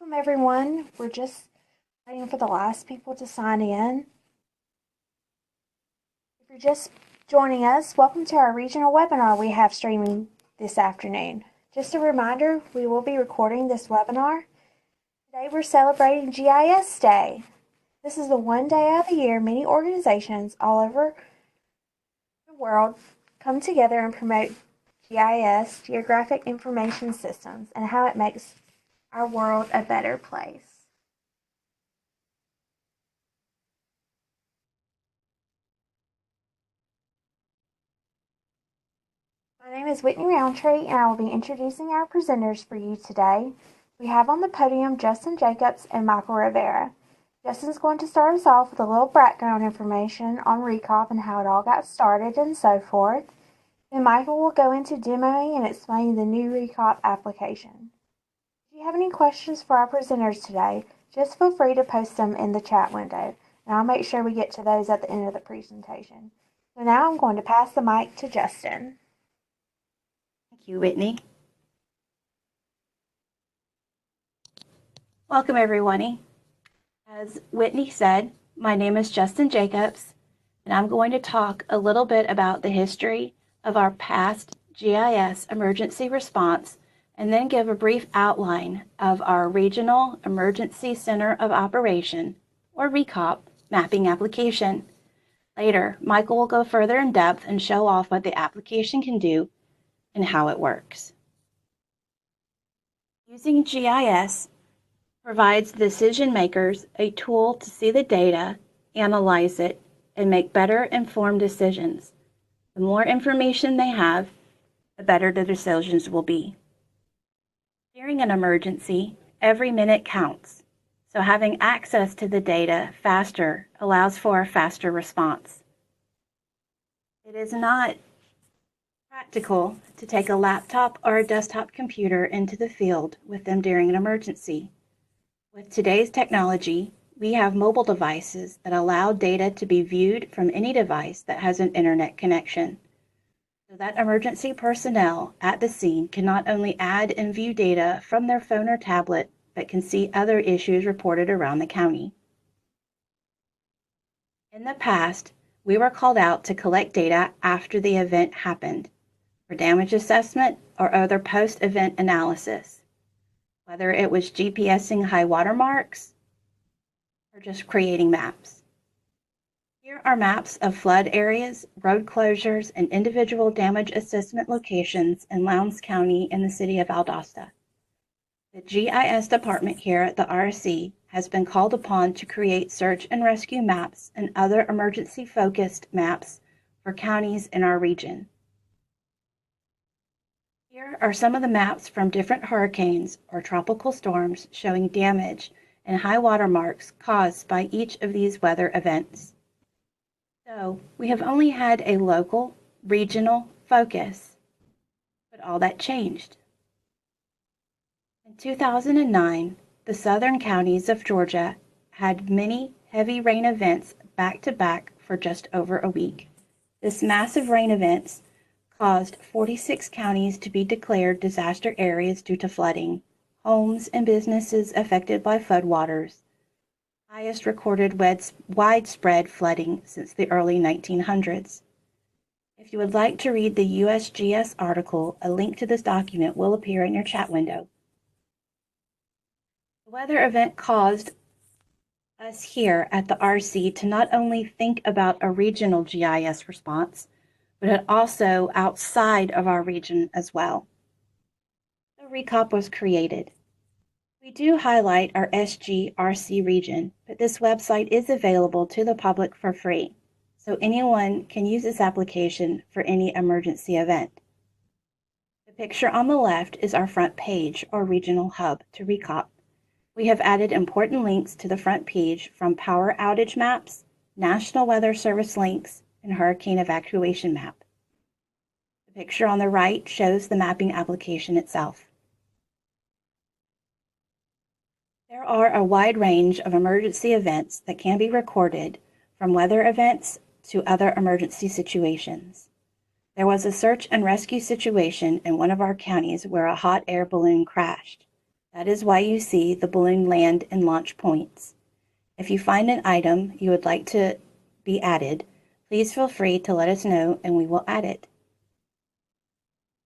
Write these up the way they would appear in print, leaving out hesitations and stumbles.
Welcome everyone. We're just waiting for the last people to sign in. If you're just joining us, welcome to our regional webinar we have streaming this afternoon. Just a reminder, we will be recording this webinar. Today we're celebrating GIS Day. This is the one day of the year many organizations all over the world come together and promote GIS, Geographic Information Systems, and how it makes our world a better place. My name is Whitney Roundtree, and I will be introducing our presenters for you today. We have on the podium Justin Jacobs and Michael Rivera. Justin's going to start us off with a little background information on ReCOP and how it all got started and so forth. Then Michael will go into demoing and explaining the new ReCOP application. If you have any questions for our presenters today, just feel free to post them in the chat window, and I'll make sure we get to those at the end of the presentation. So now I'm going to pass the mic to Justin. Thank you, Whitney. Welcome, everyone. As Whitney said, my name is Justin Jacobs, and I'm going to talk a little bit about the history of our past GIS emergency response, and then give a brief outline of our Regional Emergency Center of Operation, or ReCOP, mapping application. Later, Michael will go further in depth and show off what the application can do and how it works. Using GIS provides decision makers a tool to see the data, analyze it, and make better informed decisions. The more information they have, the better the decisions will be. During an emergency, every minute counts, so having access to the data faster allows for a faster response. It is not practical to take a laptop or a desktop computer into the field with them during an emergency. With today's technology, we have mobile devices that allow data to be viewed from any device that has an internet connection. So that emergency personnel at the scene can not only add and view data from their phone or tablet, but can see other issues reported around the county. In the past, we were called out to collect data after the event happened, for damage assessment or other post-event analysis, whether it was GPSing high water marks or just creating maps. Here are maps of flood areas, road closures, and individual damage assessment locations in Lowndes County in the city of Valdosta. The GIS department here at the RC has been called upon to create search and rescue maps and other emergency-focused maps for counties in our region. Here are some of the maps from different hurricanes or tropical storms showing damage and high water marks caused by each of these weather events. So we have only had a local, regional focus, but all that changed. In 2009, the southern counties of Georgia had many heavy rain events back to back for just over a week. This massive rain events caused 46 counties to be declared disaster areas due to flooding, homes and businesses affected by floodwaters, highest recorded widespread flooding since the early 1900s. If you would like to read the USGS article, a link to this document will appear in your chat window. The weather event caused us here at the RC to not only think about a regional GIS response, but also outside of our region as well. So ReCOP was created. We do highlight our SGRC region, but this website is available to the public for free, so anyone can use this application for any emergency event. The picture on the left is our front page or regional hub to ReCOP. We have added important links to the front page from power outage maps, National Weather Service links, and hurricane evacuation map. The picture on the right shows the mapping application itself. There are a wide range of emergency events that can be recorded, from weather events to other emergency situations. There was a search and rescue situation in one of our counties where a hot air balloon crashed. That is why you see the balloon land and launch points. If you find an item you would like to be added, please feel free to let us know and we will add it.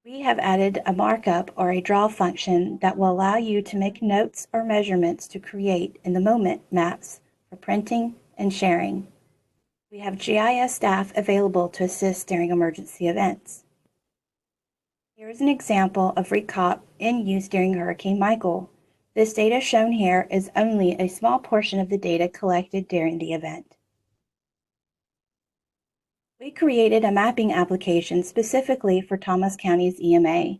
We have added a markup or a draw function that will allow you to make notes or measurements to create in the moment maps for printing and sharing. We have GIS staff available to assist during emergency events. Here is an example of ReCOP in use during Hurricane Michael. This data shown here is only a small portion of the data collected during the event. We created a mapping application specifically for Thomas County's EMA.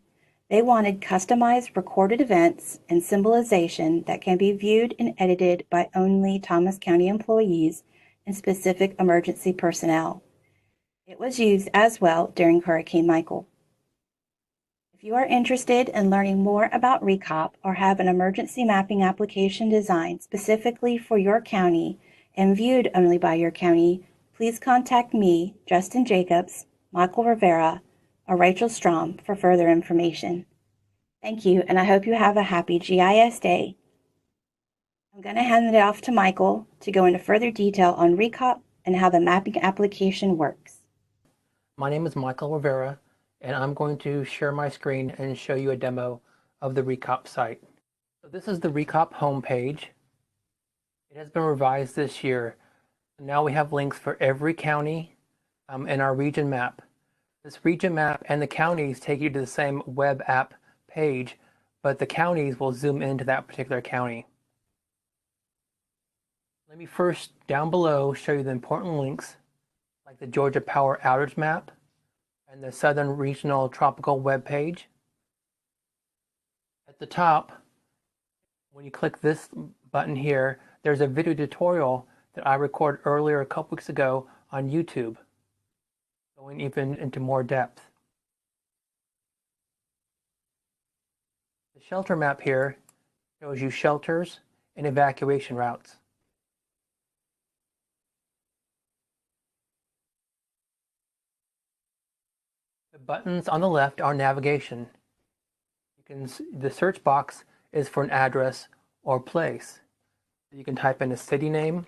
They wanted customized recorded events and symbolization that can be viewed and edited by only Thomas County employees and specific emergency personnel. It was used as well during Hurricane Michael. If you are interested in learning more about ReCOP or have an emergency mapping application designed specifically for your county and viewed only by your county, please contact me, Justin Jacobs, Michael Rivera, or Rachel Strom for further information. Thank you, and I hope you have a happy GIS day. I'm going to hand it off to Michael to go into further detail on ReCOP and how the mapping application works. My name is Michael Rivera, and I'm going to share my screen and show you a demo of the ReCOP site. So this is the ReCOP homepage. It has been revised this year. Now we have links for every county in our region map. This region map and the counties take you to the same web app page, but the counties will zoom into that particular county. Let me first, down below, show you the important links, like the Georgia Power Outage Map and the Southern Regional Tropical web page. At the top, when you click this button here, there's a video tutorial that I recorded earlier a couple weeks ago on YouTube, going even into more depth. The shelter map here shows you shelters and evacuation routes. The buttons on the left are navigation. The search box is for an address or place. You can type in a city name,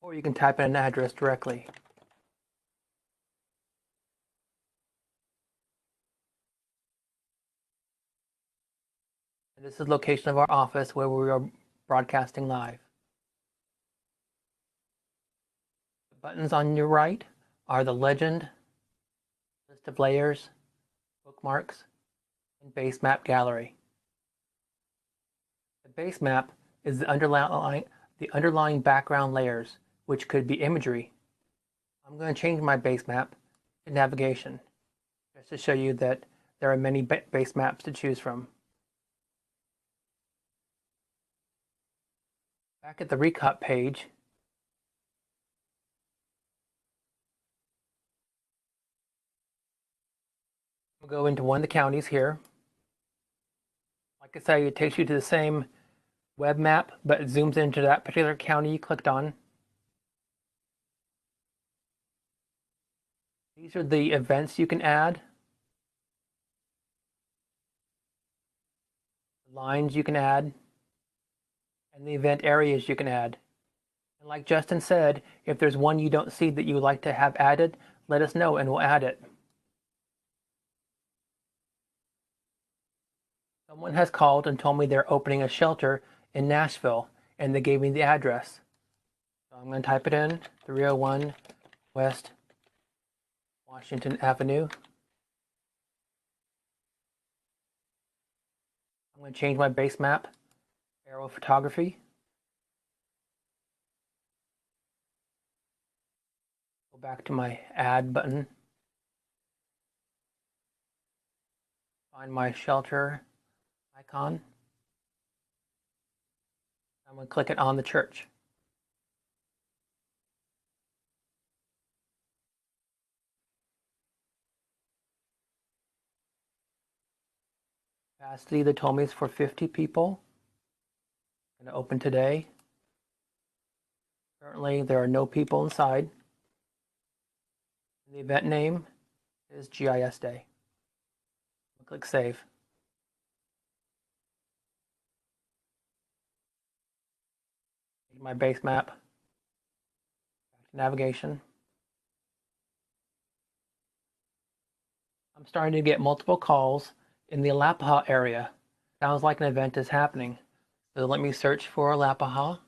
or you can type in an address directly. And this is the location of our office where we are broadcasting live. The buttons on your right are the legend, list of layers, bookmarks, and base map gallery. The base map is the underlying background layers, which could be imagery. I'm going to change my base map to navigation, just to show you that there are many base maps to choose from. Back at the ReCOP page, we'll go into one of the counties here. Like I say, it takes you to the same web map, but it zooms into that particular county you clicked on. These are the events you can add, lines you can add, and the event areas you can add. And like Justin said, if there's one you don't see that you would like to have added, let us know and we'll add it. Someone has called and told me they're opening a shelter in Nashville, and they gave me the address. So I'm going to type it in, 301 West Washington Avenue. I'm going to change my base map, aerial photography. Go back to my add button. Find my shelter icon. I'm going to click it on the church. Capacity, they told me, is for 50 people. I'm going to open today. Currently, there are no people inside. The event name It is GIS day. Click Save. My base map. Back to navigation. I'm starting to get multiple calls in the Alapaha area. Sounds like an event is happening. So let me search for Alapaha.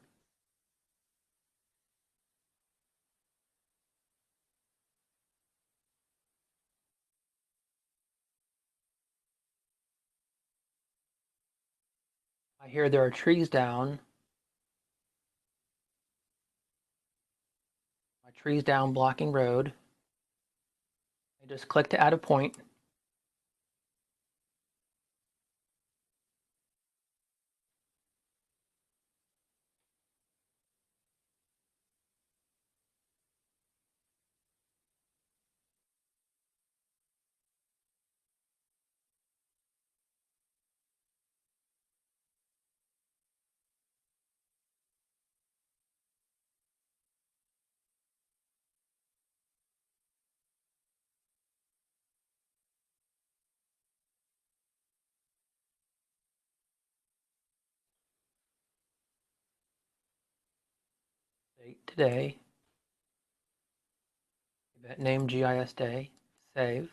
I hear there are trees down. My trees down blocking road. I just click to add a point. Date today. Event name GIS day. Save.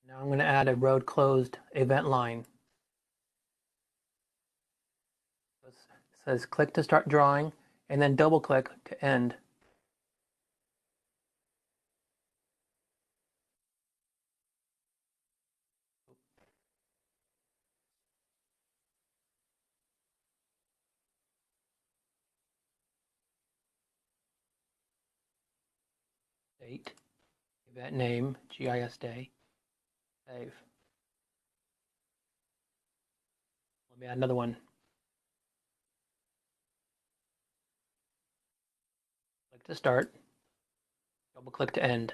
Now I'm going to add a road closed event line. It says click to start drawing and then double click to end. Date, event name, GIS day, save. Let me add another one. Click to start, double click to end.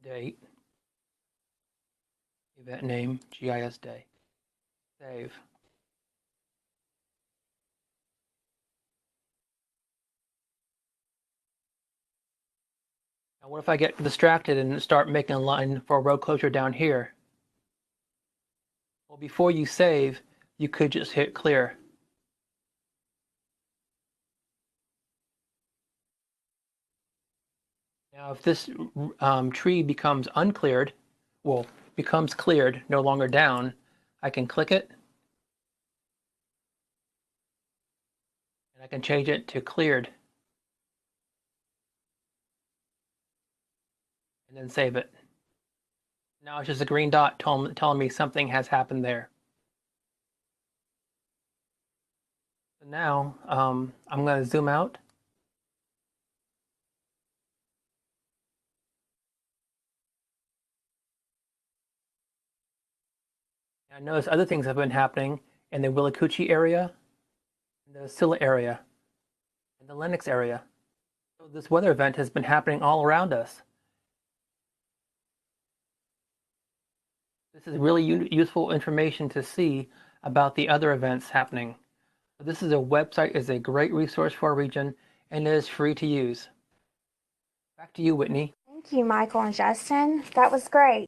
Date, event name, GIS day, save. Now what if I get distracted and start making a line for a road closure down here? Well, before you save, you could just hit clear. Now, if this tree becomes uncleared, well, becomes cleared, no longer down, I can click it, and I can change it to cleared, and then save it. Now it's just a green dot telling me something has happened there. So now I'm going to zoom out. I notice other things have been happening in the Willacoochee area, the Scylla area, and the Lennox area. So this weather event has been happening all around us. This is really useful information to see about the other events happening. This is a website, is a great resource for our region, and it is free to use. Back to you, Whitney. Thank you, Michael and Justin. That was great.